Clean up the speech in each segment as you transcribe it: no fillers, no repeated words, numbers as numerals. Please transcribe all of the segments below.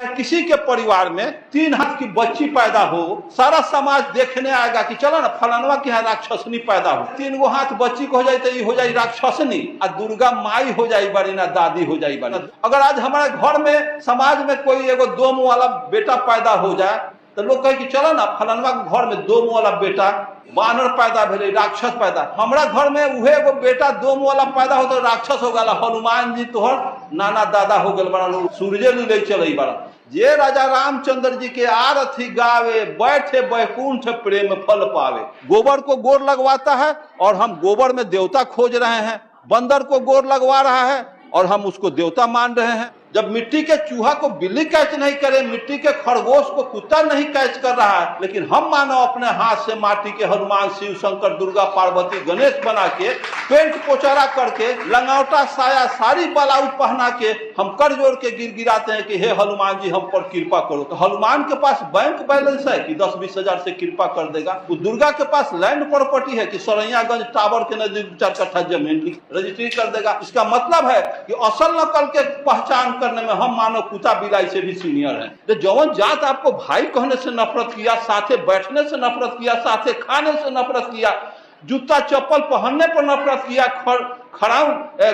किसी के परिवार में 3 हाथ की बच्ची पैदा हो, सारा समाज देखने आएगा कि चलो ना फलानवा के यहाँ राक्षसनी पैदा हो। 3 गो हाथ बच्ची को हो जाए तो ये हो जाए राक्षसनी, और दुर्गा माई हो जाए बड़ी ना दादी हो जाए बड़ी। अगर आज हमारे घर में समाज में कोई एगो 2 मुंह वाला बेटा पैदा हो जाए तो लोग कहे कि चलो ना फलानवा के घर में 2 मुंह वाला बेटा बानर पैदा भेले, राक्षस पैदा। हमारा घर में उहे एगो बेटा 2 मुंह वाला पैदा हो तो राक्षस हो गया। हनुमान जी तोहर नाना दादा हो गए बड़ा, सूर्य ले चले बड़ा। जे राजा रामचंद्र जी के आरती गावे, बैठे बैकुंठ प्रेम फल पावे। गोबर को गोर लगवाता है और हम गोबर में देवता खोज रहे हैं। बंदर को गोर लगवा रहा है और हम उसको देवता मान रहे हैं। जब मिट्टी के चूहा को बिल्ली कैच नहीं करे, मिट्टी के खरगोश को कुत्ता नहीं कैच कर रहा है, लेकिन हम मानो अपने हाथ से माटी के हनुमान, शिव शंकर, दुर्गा, पार्वती, गणेश बना के पेंट पोचारा करके लंगौटा साया सारी बलाउट पहना के हम कर जोड़ के गिड़गिड़ाते हैं कि हे हनुमान जी हम पर कृपा करो। तो हनुमान के पास बैंक बैलेंस है कि 10-20 हजार से कृपा कर देगा। वो दुर्गा के पास लैंड प्रॉपर्टी है कि सरैयागंज टावर के नजदीक 4 कट्ठा जमीन रजिस्ट्री कर देगा। इसका मतलब है कि असल नकल के पहचान करने में हम मानो कुत्ता बिलाई से भी सीनियर हैं। तो जौन जात आपको भाई कहने से नफरत किया, साथे बैठने से नफरत किया, साथे खाने से नफरत किया, जूता चप्पल पहनने पर नफरत किया,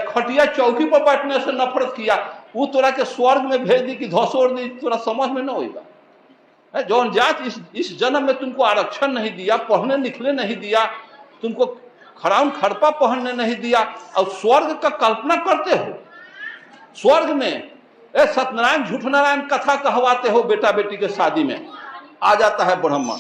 खटिया चौकी पर बैठने से नफरत किया, वो तोरा के स्वर्ग में भेज दी कि धसोड़ दी, तोरा समझ में न होगा। जौन जात इस जन्म में तुमको आरक्षण नहीं दिया, पढ़ने लिखने नहीं दिया, तुमको खड़पा पहनने नहीं दिया, और स्वर्ग का कल्पना करते हो। स्वर्ग में सत्यनारायण झूठ नारायण कथा कहवाते हो, बेटा बेटी के शादी में आ जाता है ब्राह्मण।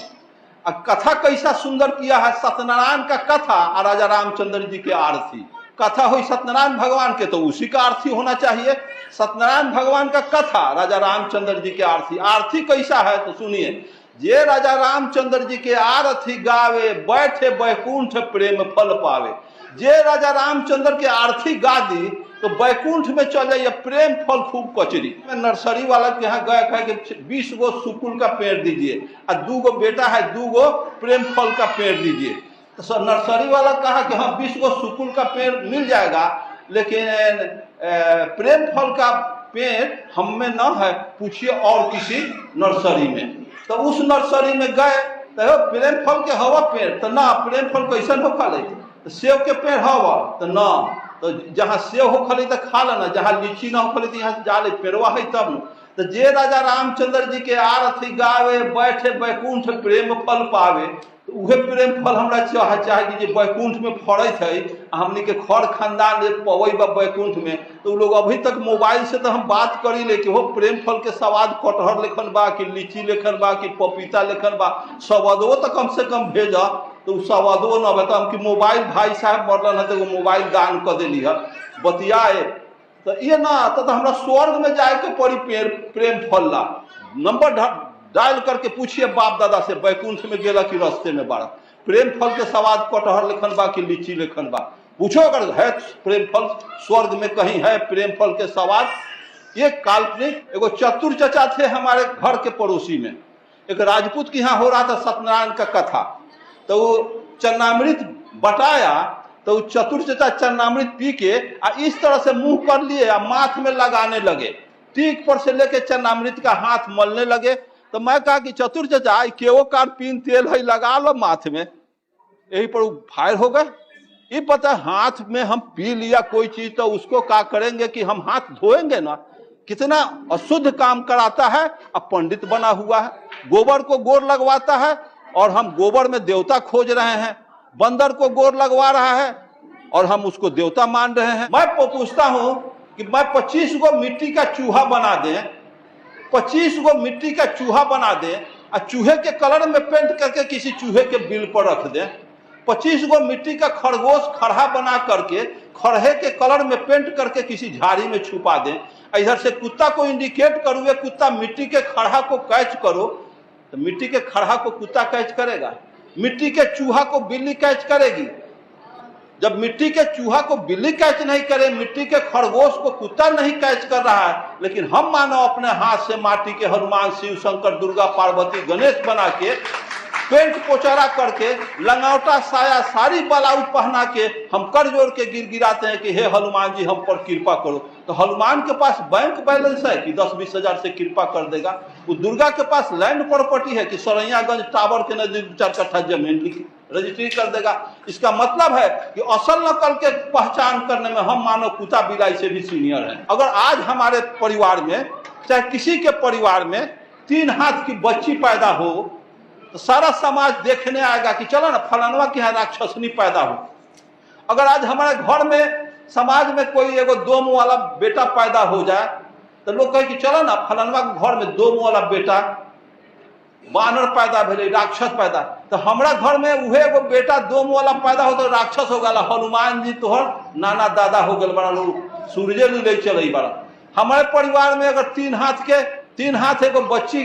अब कथा कैसा सुंदर किया है, सत्यनारायण का कथा और राजा रामचंद्र जी के आरती। कथा हुई सत्यनारायण भगवान के तो उसी का आरती होना चाहिए। सत्यनारायण भगवान का कथा, राजा रामचंद्र जी के आरती। आरती कैसा है तो सुनिए। जे राजा रामचंद्र जी के आरती गावे, बैठे बैकुंठ प्रेम फल पावे। जे राजा रामचंद्र के आरती गा दी तो बैकुंठ में चल जाइए, प्रेम फल खूब कचरी। नर्सरी वाला के यहाँ गए कहे कि 20 गो सुकुल का पेड़ दीजिए, और 2 गो बेटा है 2 गो प्रेम फल का पेड़ दीजिए। तो नर्सरी वाला कहा कि हाँ 20 गो सुकुल का पेड़ मिल जाएगा, लेकिन प्रेम फल का पेड़ हम में न है, पूछिए और किसी नर्सरी में। तो उस नर्सरी में गए तो प्रेम फल के हवा पेड़, तो ना प्रेम फल कैसन हो खा ले, तो सेब के पेड़ हवा, तो ना, तो जहाँ सेब हो खली तो खा लेना, जहाँ लीची ना हो खली तो यहाँ जा ले, पेड़वा है तब न। तो जे राजा रामचंद्र जी के आरती गावे, बैठे बैकुंठ प्रेम फल पावे, तो उहे प्रेम फल हमरा चाहे कि जे बैकुंठ में फड़त है, हमनी के खर खानदान पवई बा बैकुंठ में। तो लोग अभी तक मोबाइल से तो हम बात करी ले कि वो प्रेम फल के स्वाद कटहर लेखन बा कि लीची लेखन बा कि पपीता लेखन बा, स्वादो तो कम से कम भेजा। तो स्वादो न बता हम कि मोबाइल भाई साहब मरल है तो मोबाइल दान कर दिली है बतियाए, तो ये ना तो हमरा स्वर्ग में जाए के पड़ी प्रेम फल ला। नंबर डायल करके पूछिए बाप दादा से, बैकुंठ में गेला कि रास्ते में बाड़ा, प्रेम फल के स्वाद कटहर लेखन बा कि लीची लेखन बा, पूछो अगर है प्रेम फल स्वर्ग में कहीं है प्रेम फल के स्वाद। ये काल्पनिक। एगो चतुर चचा थे हमारे घर के पड़ोसी में, एक राजपूत के यहाँ हो रहा था सत्यनारायण का कथा, तो वो चन्नामृत बटाया, तो चतुर चचा चन्नामृत पी के इस तरह से मुंह कर लिए, माथ में लगाने लगे, टीक पर से लेके चन्नामृत का हाथ मलने लगे। तो मैं कहा कि चतुर चचा केवो कार पीन तेल है लगा लो माथ में, यही पर फायर हो गए। ये पता हाथ में हम पी लिया कोई चीज तो उसको क्या करेंगे कि हम हाथ धोएंगे ना, कितना अशुद्ध काम कराता है। अब पंडित बना हुआ है, गोबर को गोर लगवाता है और हम गोबर में देवता खोज रहे हैं। बंदर को गोर लगवा रहा है और हम उसको देवता मान रहे हैं। मैं पूछता हूं कि मैं 25 गो मिट्टी का चूहा बना दें, 25 गो मिट्टी का चूहा बना दें और चूहे के कलर में पेंट करके किसी चूहे के बिल पर रख दें। 25 गो मिट्टी का खरगोश खड़ा बना करके खड़हे के कलर में पेंट करके किसी झाड़ी में छुपा दें। इधर से कुत्ता को इंडिकेट करूँ, कुत्ता मिट्टी के खड़ा को कैच करो, तो मिट्टी के खड़ा को कुत्ता कैच करेगा, मिट्टी के चूहा को बिल्ली कैच करेगी। जब मिट्टी के चूहा को बिल्ली कैच नहीं करे, मिट्टी के खरगोश को कुत्ता नहीं कैच कर रहा है, लेकिन हम मानो अपने हाथ से माटी के हनुमान, शिव शंकर, दुर्गा, पार्वती, गणेश बना के पेंट पोचारा करके लंगौटा साया सारी बलाउज पहना के हम कर जोड़ के गिराते हैं कि हे हनुमान जी हम पर कृपा करो। तो हनुमान के पास बैंक बैलेंस है कि 10-20 हजार से कृपा कर देगा? वो दुर्गा के पास लैंड प्रॉपर्टी है कि सरैयागंज टावर के नजदीक 4 कट्ठा जमीन रजिस्ट्री कर देगा? इसका मतलब है कि असल नकल के पहचान करने में हम मानो कुत्ता बिलाई से भी सीनियर हैं। अगर आज हमारे परिवार में चाहे किसी के परिवार में 3 हाथ की बच्ची पैदा हो तो सारा समाज देखने आएगा कि चलो ना फलानवा के यहाँ राक्षसनी पैदा हो। अगर आज हमारे घर में समाज में कोई एगो 2 मुंह वाला बेटा पैदा हो जाए तो लोग कहे कि चलो ना फलानवा के घर में 2 मुंह वाला बेटा बानर पैदा भेले, राक्षस पैदा। तो हमारा घर में उहे एगो बेटा 2 मुंह वाला पैदा हो तो राक्षस हो गया, हनुमान जी तोहर नाना दादा हो गए बड़ा, लोग सूर्य ले चले बड़ा। हमारे परिवार में अगर 3 हाथ एगो बच्ची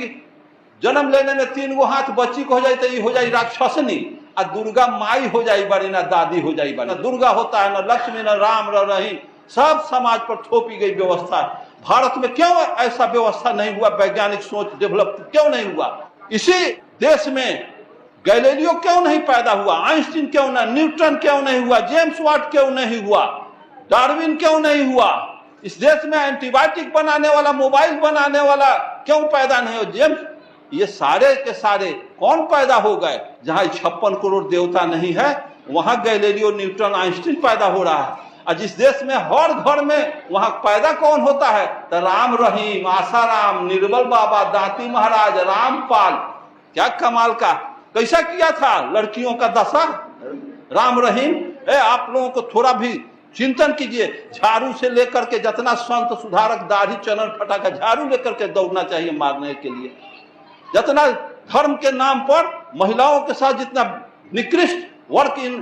जन्म लेने में 3 गो हाथ बच्ची को हो जाए तो ये हो जाए राक्षसनी, आ दुर्गा माई हो जाई बड़ी, ना दादी हो जाई बड़ी। ना दुर्गा होता है, ना लक्ष्मी, ना राम, ना रहीम, सब समाज पर थोपी गई व्यवस्था। भारत में क्यों ऐसा व्यवस्था नहीं हुआ? वैज्ञानिक सोच डेवलप क्यों नहीं हुआ? इसी देश में गैलीलियो क्यों नहीं पैदा हुआ? आइंस्टीन क्यों नहीं, न्यूटन क्यों नहीं हुआ, जेम्स वाट क्यों नहीं हुआ, डार्विन क्यों नहीं हुआ? इस देश में एंटीबायोटिक बनाने वाला, मोबाइल बनाने वाला क्यों पैदा नहीं हो? जेम्स, ये सारे के सारे कौन पैदा हो गए? जहां 56 करोड़ देवता नहीं है वहां गैलीलियो, न्यूटन, आइंस्टीन पैदा हो रहा है। और जिस देश में हर घर में वहां पैदा कौन होता है? तो राम रहीम, आसाराम, निर्बल बाबा, दांती महाराज, रामपाल। क्या कमाल का कैसा किया था लड़कियों का दशा राम रहीम। आप लोगों को थोड़ा भी चिंतन कीजिए। झाड़ू से लेकर के जितना संत सुधारक दाढ़ी चनन फटाका झाड़ू लेकर के दौड़ना चाहिए मारने के लिए। जितना धर्म के नाम पर महिलाओं के साथ जितना निकृष्ट वर्क इन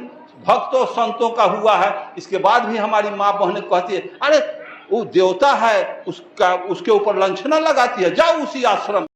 भक्तों संतों का हुआ है, इसके बाद भी हमारी माँ बहनें कहती है अरे वो देवता है, उसके ऊपर लांछना लगाती है, जाओ उसी आश्रम।